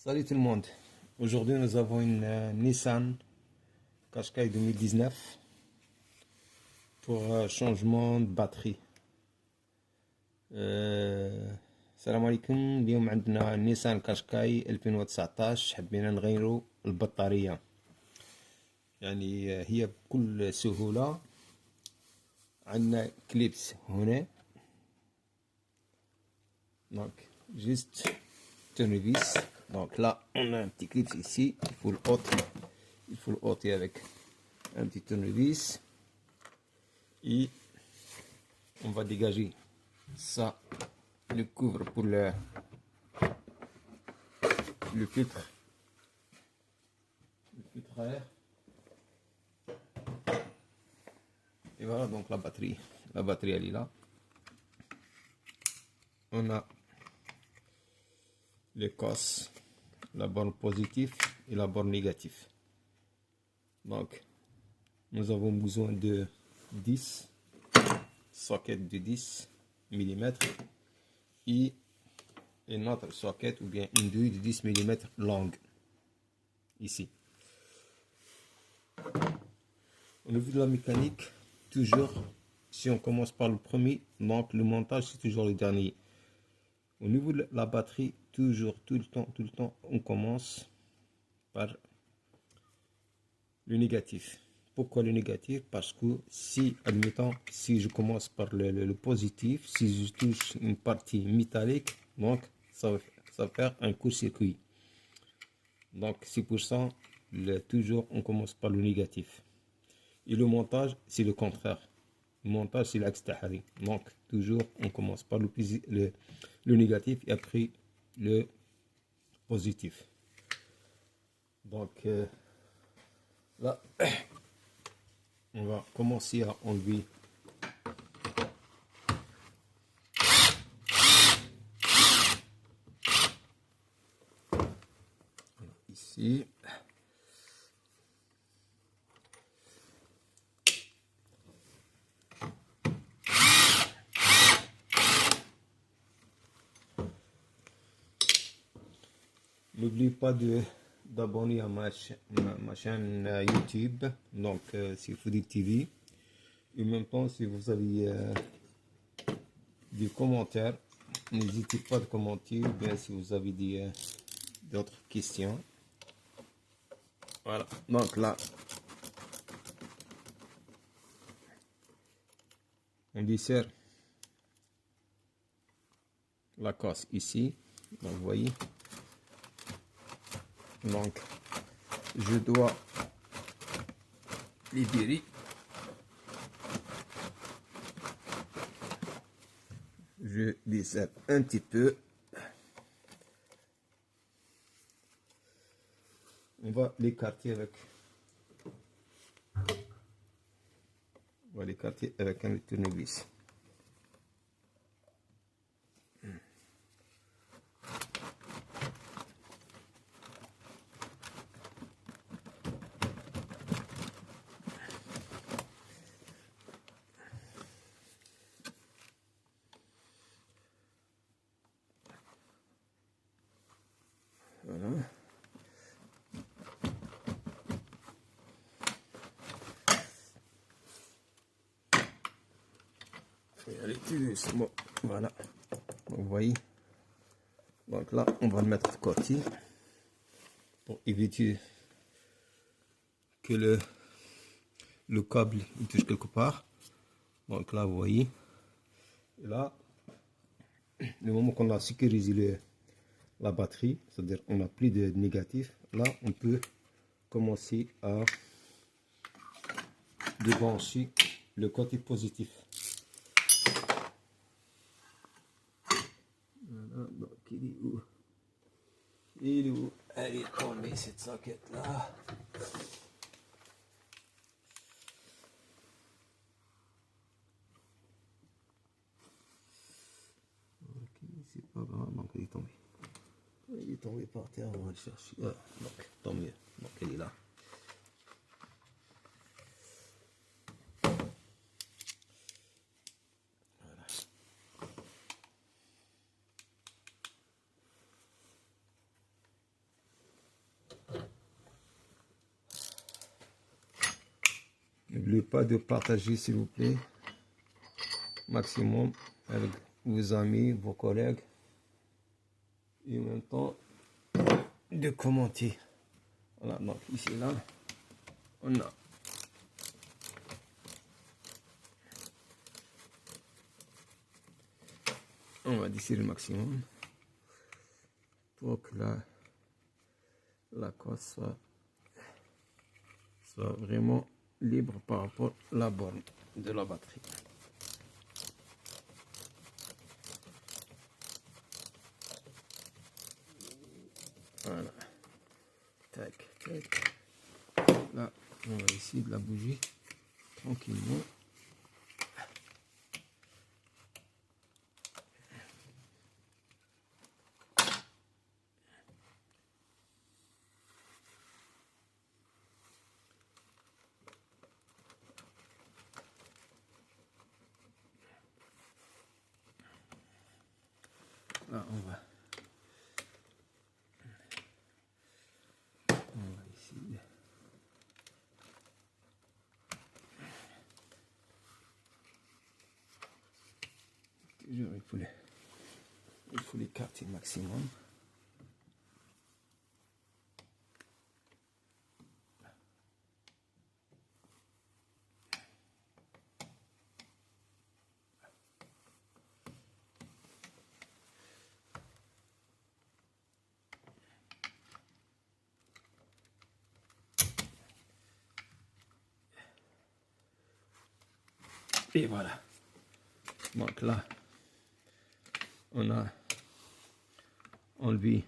Salut tout le monde. Aujourd'hui, nous avons une Nissan Qashqai 2019 pour changement de batterie. السلام عليكم. اليوم عندنا نيسان قاشقاي 2019 حبينا نغيروا البطارية، يعني هي بكل سهولة. عندنا كليبس هنا، donc juste tournevis. Donc là on a un petit clip ici, il faut le ôter avec un petit tournevis et on va dégager ça, le couvre pour le filtre à air. Et voilà, donc la batterie elle est là. On a les cosses, la borne positive et la borne négative. Donc nous avons besoin de 10 sockets de 10 mm et une autre socket ou bien une douille de 10 mm longue ici. Au niveau de la mécanique, toujours si on commence par le premier, donc le montage c'est toujours le dernier. Au niveau de la batterie, toujours, tout le temps, on commence par le négatif. Pourquoi le négatif? Parce que si, admettons, si je commence par le positif, si je touche une partie métallique, donc ça va faire un court-circuit. Donc c'est pour ça, toujours on commence par le négatif. Et le montage, c'est le contraire. Le montage, c'est l'axe tahari. Donc toujours on commence par le négatif et après le positif. Donc là, on va commencer à enlever ici. N'oubliez pas d'abonner à ma chaîne YouTube, donc c'est Foodie TV. Et en même temps, si vous avez des commentaires, n'hésitez pas à commenter, ou bien si vous avez d'autres questions. Voilà, donc là, on dessert la casse ici, donc vous voyez. Donc je dois libérer. Je desserre un petit peu. On va l'écarter avec. On va l'écarter avec un tournevis. Voilà. Et allez, tout doucement. Voilà. Vous voyez. Donc là, on va le mettre de côté pour éviter que le câble il touche quelque part. Donc là, vous voyez. Et là, le moment qu'on a sécurisé la batterie, c'est-à-dire on n'a plus de négatif, là on peut commencer à débrancher le côté positif. Voilà, donc il est où? Il est où? Elle est tombée cette socket là. Ok, c'est pas grave, donc il est tombé. Il est tombé par terre, on va le chercher. Ah, donc tant mieux, donc il est là. N'oubliez pas de partager, s'il vous plaît, maximum avec vos amis, vos collègues. Et en même temps, de commenter. Voilà, donc ici, là, on va desserrer le maximum pour que la cosse soit vraiment libre par rapport à la borne de la batterie. Voilà. Tac, tac. Là, on va essayer de la bouger tranquillement. Là, on va essayer. Toujours, il faut l'écarter maximum. Et voilà. Donc là, on a enlevé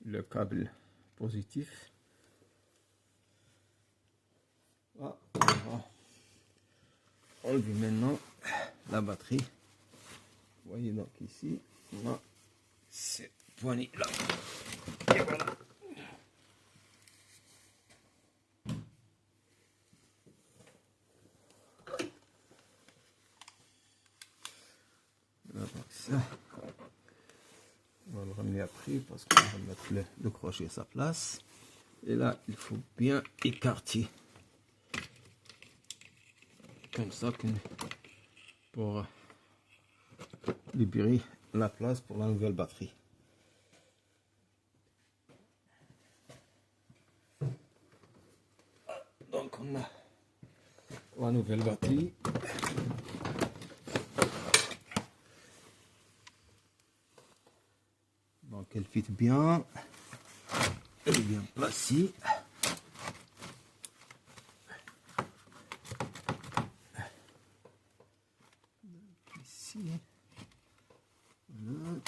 le câble positif. Là, on va enlever maintenant la batterie. Vous voyez donc ici, on a cette poignée là. Et voilà. Ça, on va le ramener après parce qu'on va mettre le crochet à sa place. Et là, il faut bien écarter. Comme ça, pour libérer la place pour la nouvelle batterie. Donc, on a la nouvelle batterie. Donc elle fit bien, elle est bien placée. Ici, voilà,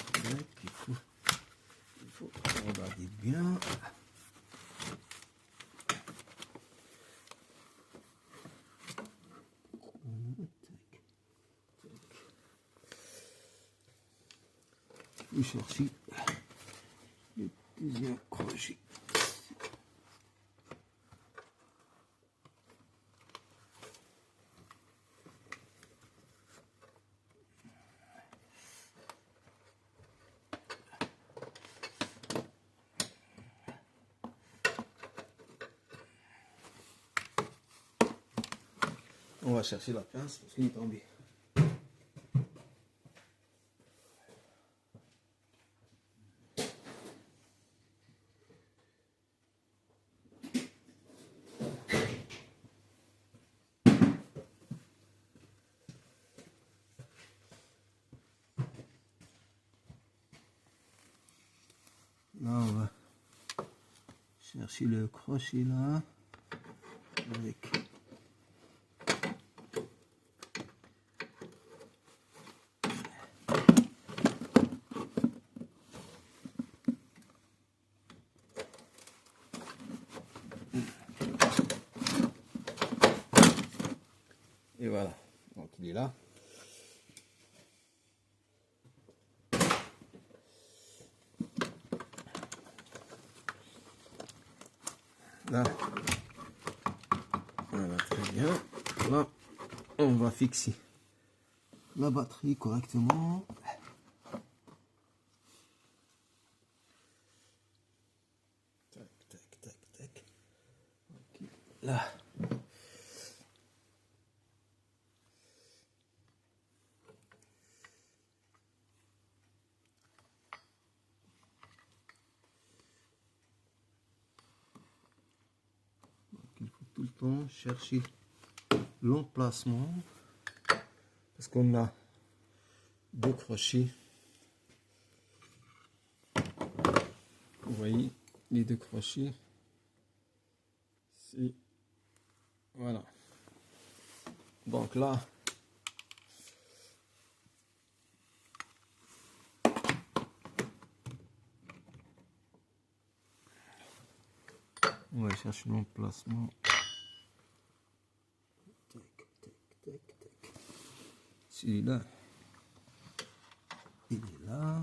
il faut regarder bien. Je cherche le deuxième crochet. On va chercher la pince parce qu'il est tombé. Là, on va chercher le crochet là avec et voilà, donc il est là. Là, voilà, très bien. Là, on va fixer la batterie correctement. Tac, tac, tac, tac. Okay. Là. Donc, il faut tout le temps chercher l'emplacement parce qu'on a deux crochets. Vous voyez les deux crochets. Voilà. Donc là, on va chercher l'emplacement. Tac, tac, tac, tac. Celui-là, il est là.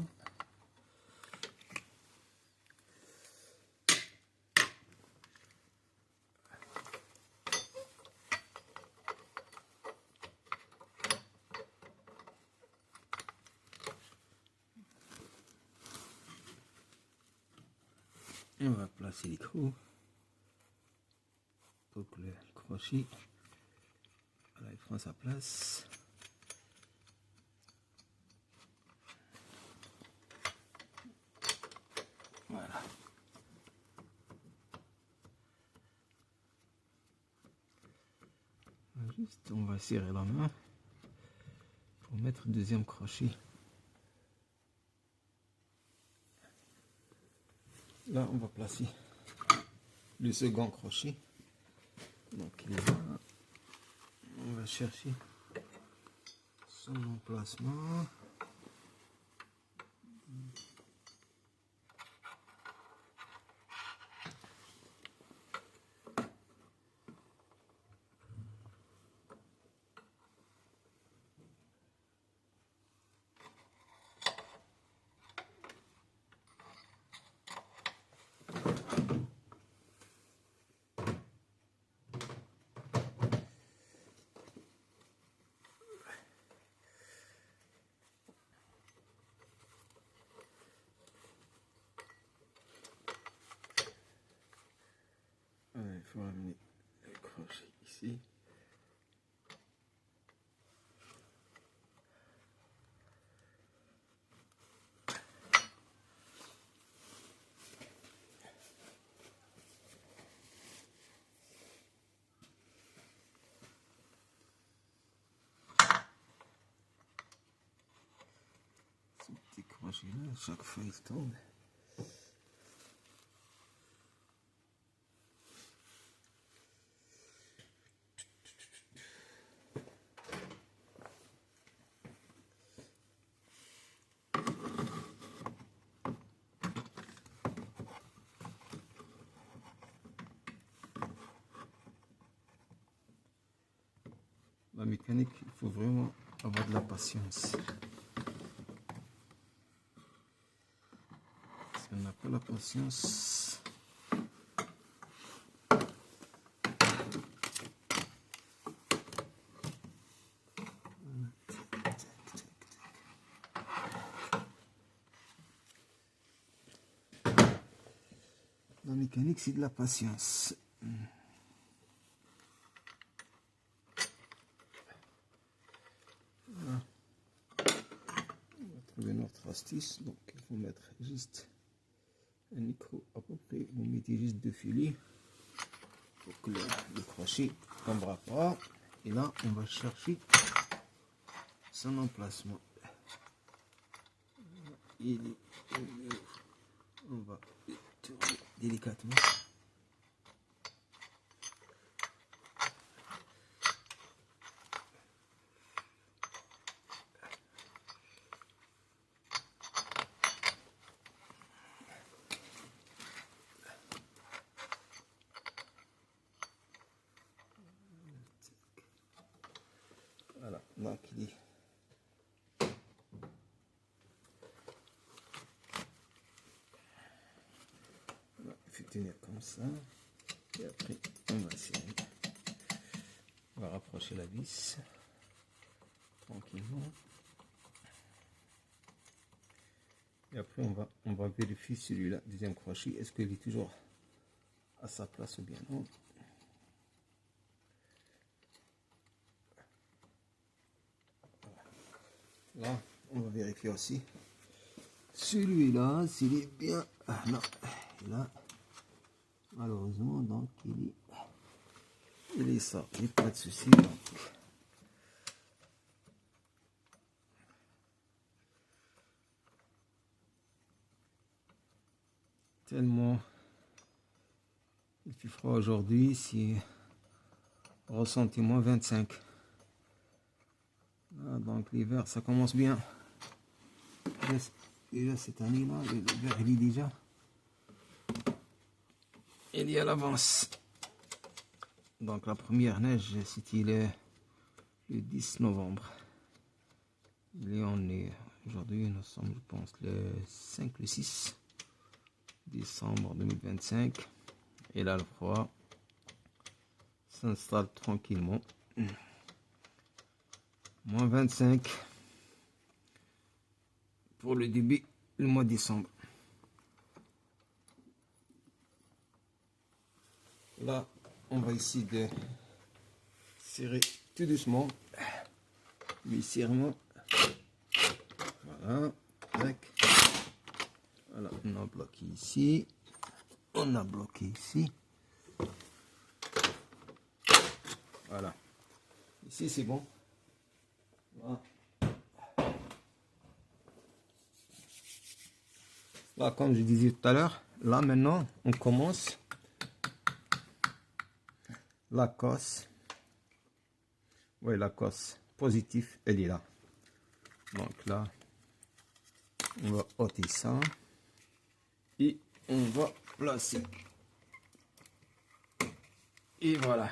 Et on va placer les trous pour que le crochet voilà, il prend sa place. Voilà. Juste, on va serrer la main pour mettre le deuxième crochet. Là, on va placer le second crochet. Donc, il est là. On va chercher son emplacement. Il faut amener le crochet ici. Ce petit crochet là, chaque fois il tombe. La mécanique, il faut vraiment avoir de la patience. Si on n'a pas la patience, la mécanique, c'est de la patience. Voilà. On va trouver notre astuce. Donc, il faut mettre juste un micro à peu près. Vous mettez juste deux filets pour que le crochet ne tombera pas. Et là, on va chercher son emplacement. On va tourner délicatement. Voilà, donc il est. Il faut tenir comme ça. Et après, on va serrer. On va rapprocher la vis tranquillement. Et après, on va vérifier celui-là, deuxième crochet, est-ce qu'il est toujours à sa place ou bien non. Là, on va vérifier aussi. Celui-là, s'il est bien. Ah non, là, malheureusement, donc il est sorti, pas de souci. Tellement il fait froid aujourd'hui, c'est ressenti moins 25. Ah, donc l'hiver, ça commence bien. Et là, cette année-là, l'hiver, il est déjà. Il y a l'avance. Donc la première neige, c'était le 10 novembre. On est aujourd'hui, nous sommes, je pense, le 5, le 6 décembre 2025. Et là, le froid s'installe tranquillement. Moins 25 pour le début du mois de décembre. Là, on va essayer de serrer tout doucement. Mais serrement. Voilà. Tac. Voilà, on a bloqué ici. On a bloqué ici. Voilà. Ici, c'est bon. Voilà. Là, comme je disais tout à l'heure, là maintenant, on commence la cosse. Oui, la cosse positive, elle est là. Donc là, on va ôter ça. Et on va placer. Et voilà.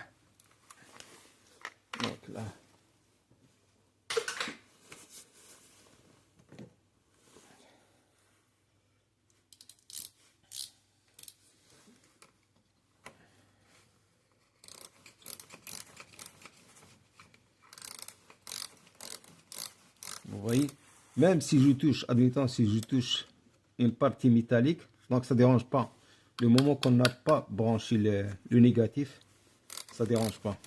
Donc là. Vous voyez, même si je touche, admettons, si je touche une partie métallique, donc ça ne dérange pas. Le moment qu'on n'a pas branché le négatif, ça ne dérange pas.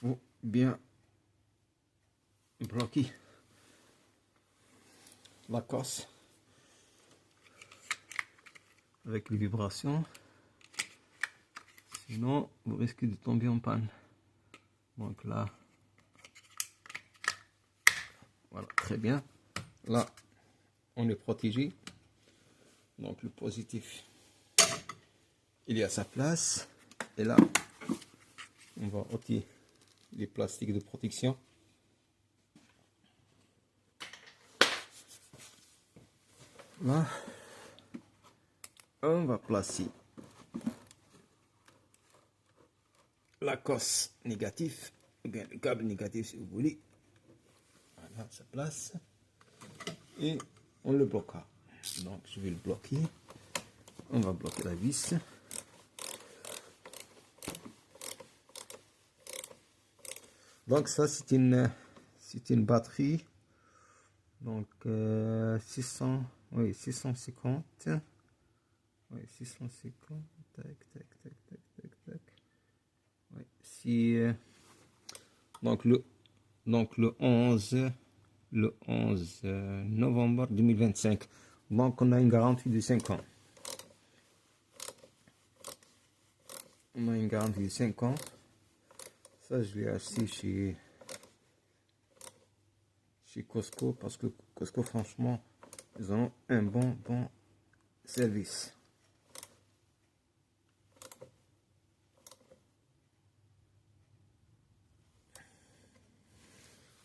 Il faut bien bloquer la cosse avec les vibrations, sinon vous risquez de tomber en panne. Donc là, voilà, très bien. Là, on est protégé. Donc le positif, il est à sa place. Et là, on va ôter les plastiques de protection. Là, on va placer la cosse négative, ou bien le câble négatif si vous voulez. Voilà, ça place. Et on le bloquera. Donc je vais le bloquer. On va bloquer la vis. Donc ça c'est une batterie. Donc 600, oui 650. Oui 650. Tac tac tac tac tac tac. Oui, si donc le 11 novembre 2025. Donc on a une garantie de 5 ans. On a une garantie de 5 ans. Ça, je l'ai acheté chez Costco parce que Costco, franchement, ils ont un bon service.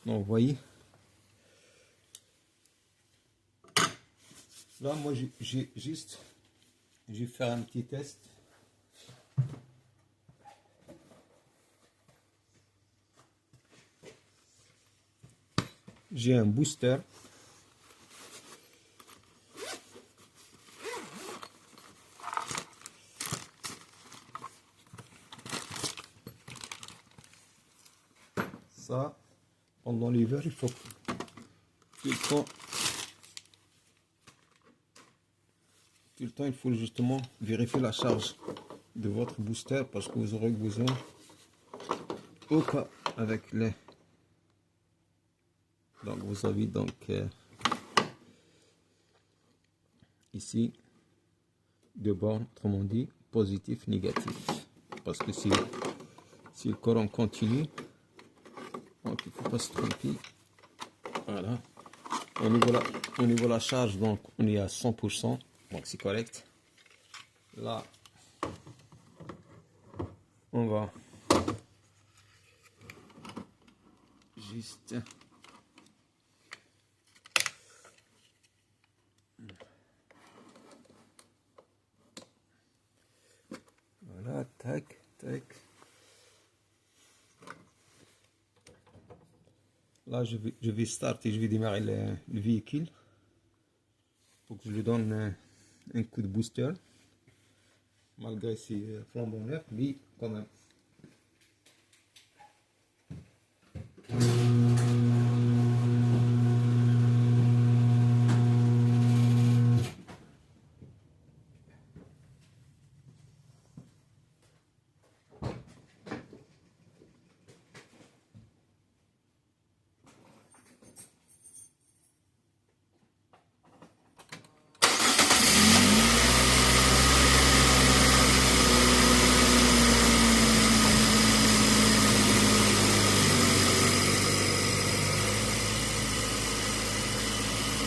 Donc, vous voyez. Là, moi, j'ai fait un petit test. J'ai un booster. Ça, pendant l'hiver, il faut tout le temps, il faut justement vérifier la charge de votre booster parce que vous aurez besoin au cas avec les. Donc vous avez donc ici deux bornes, autrement dit positif, négatif. Parce que si le courant continue, donc il ne faut pas se tromper. Voilà. Au niveau de la charge, donc on est à 100%, donc c'est correct. Là, on va juste voilà, tac, tac. Là, je vais start et je vais démarrer le véhicule pour que je lui donne un coup de booster. Malgré ses flambants neufs, mais quand même.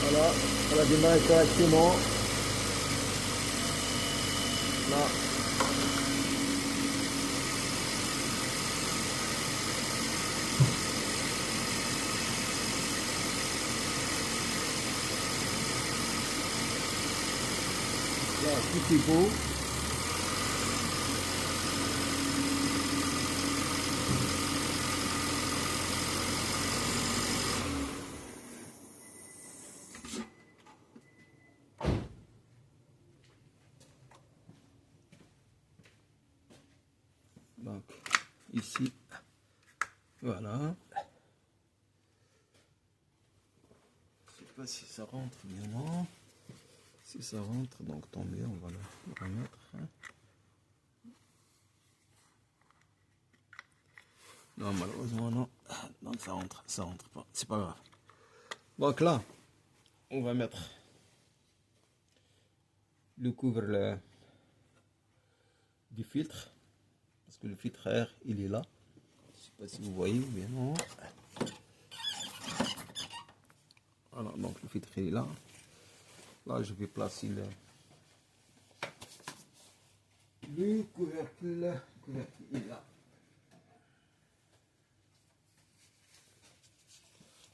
Voilà, on a démarré correctement. Là. Là, tout est beau. Donc, ici, voilà. Je sais pas si ça rentre bien, non. Si ça rentre, donc tant mieux, on va le remettre. Non, malheureusement, non. Donc ça rentre pas. C'est pas grave. Donc là, on va mettre le couvre du filtre. Parce que le filtre air, il est là. Je sais pas si vous voyez ou bien non. Voilà, donc le filtre il est là. Là, je vais placer le couvercle. Le couvercle il est là.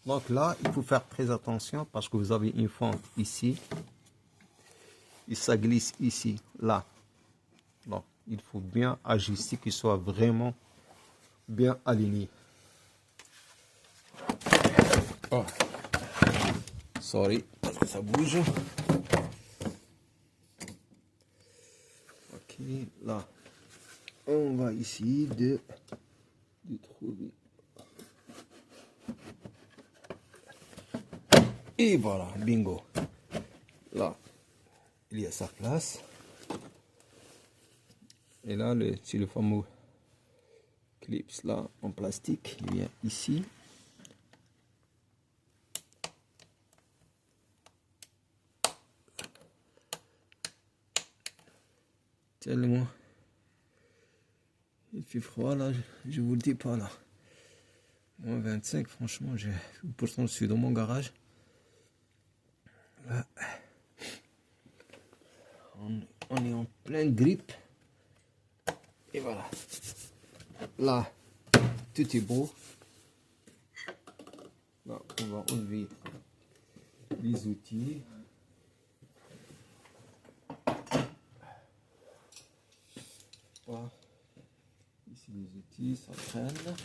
Donc là, il faut faire très attention parce que vous avez une fente ici. Et ça glisse ici, là. Donc, il faut bien ajuster qu'il soit vraiment bien aligné. Oh. Sorry, parce que ça bouge. Ok, là, on va essayer de trouver. Et voilà, bingo. Là, il y a sa place. Et là, c'est le fameux clips là en plastique. Il vient ici. Tellement il fait froid là, je vous le dis pas là. Moins 25, franchement, pourtant je suis dans mon garage. Là, on est en pleine grippe. Et voilà. Là, tout est beau. Là, on va enlever les outils. Voilà. Ici les outils, ça traîne.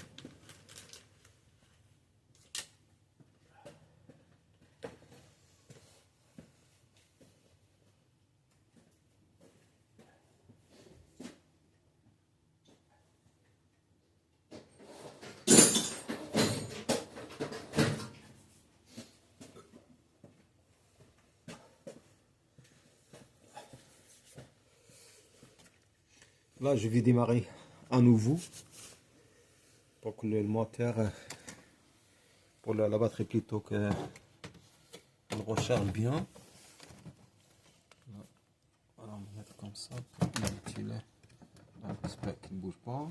Là, je vais démarrer à nouveau pour que le moteur, pour la batterie plutôt, que on recharge bien. Voilà, on va mettre comme ça pour éviter le spec qui ne bouge pas.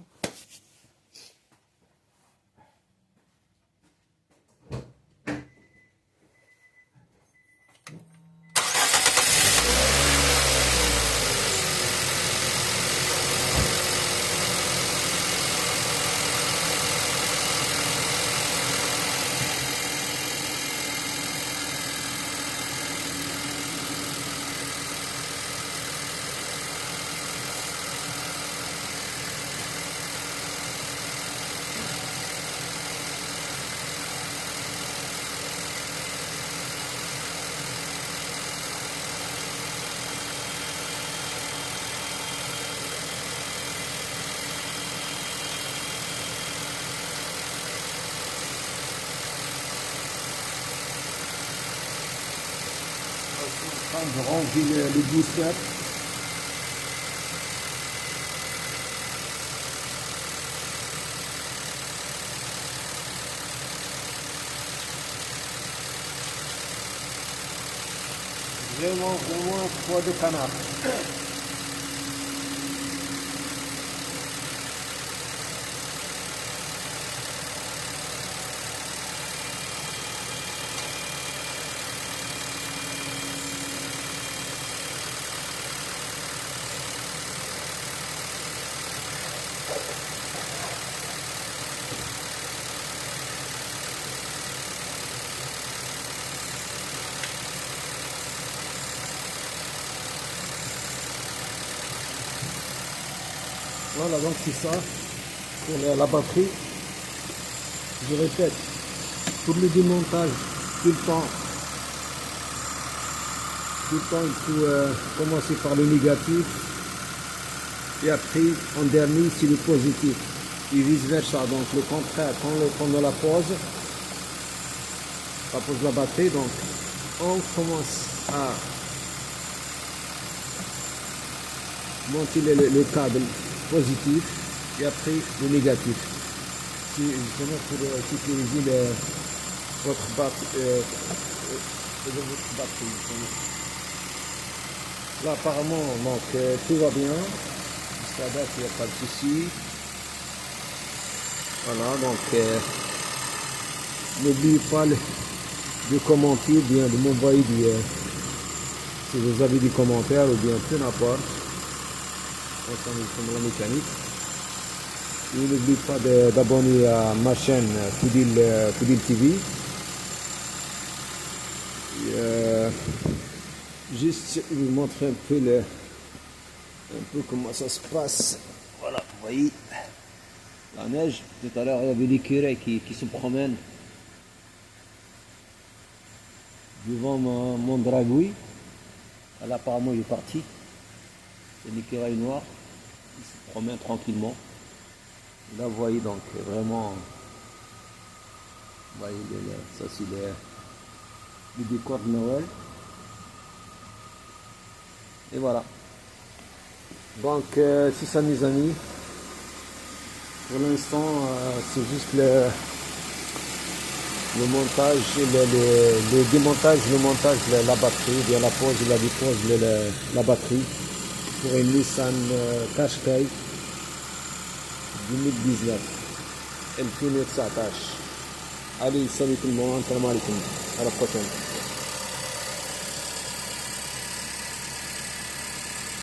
Je range le booster. Vraiment un poids de canard. Voilà, donc c'est ça pour la batterie. Je répète, pour le démontage, tout le temps, il faut commencer par le négatif et après, en dernier, c'est le positif et vice versa. Donc le contraire, quand on la pose la batterie, donc on commence à monter le câble positif et après le négatif. C'est justement pour sécuriser votre batterie. Là apparemment donc, tout va bien. Jusqu'à date il n'y a pas de souci. Voilà, donc n'oubliez pas de commenter, bien de m'envoyer si vous avez des commentaires ou bien peu n'importe concernant la mécanique. Et n'oubliez pas d'abonner à ma chaîne Foudil TV. Juste vous montrer un peu comment ça se passe. Voilà, vous voyez la neige. Tout à l'heure il y avait l'écureuil qui se promène devant mon dragouille. Là apparemment il est parti. C'est un écureuil noir qui se promène tranquillement. Là vous voyez donc vraiment, vous voyez, ça c'est le décor de Noël. Et voilà. Donc c'est ça mes amis. Pour l'instant c'est juste le montage, le démontage, le montage de la batterie, bien la pose et la dépose de la batterie pour une Nissan Qashqai 2019. Elle finit sa tâche. Allez, salut tout le monde, salam alaikum, à la prochaine.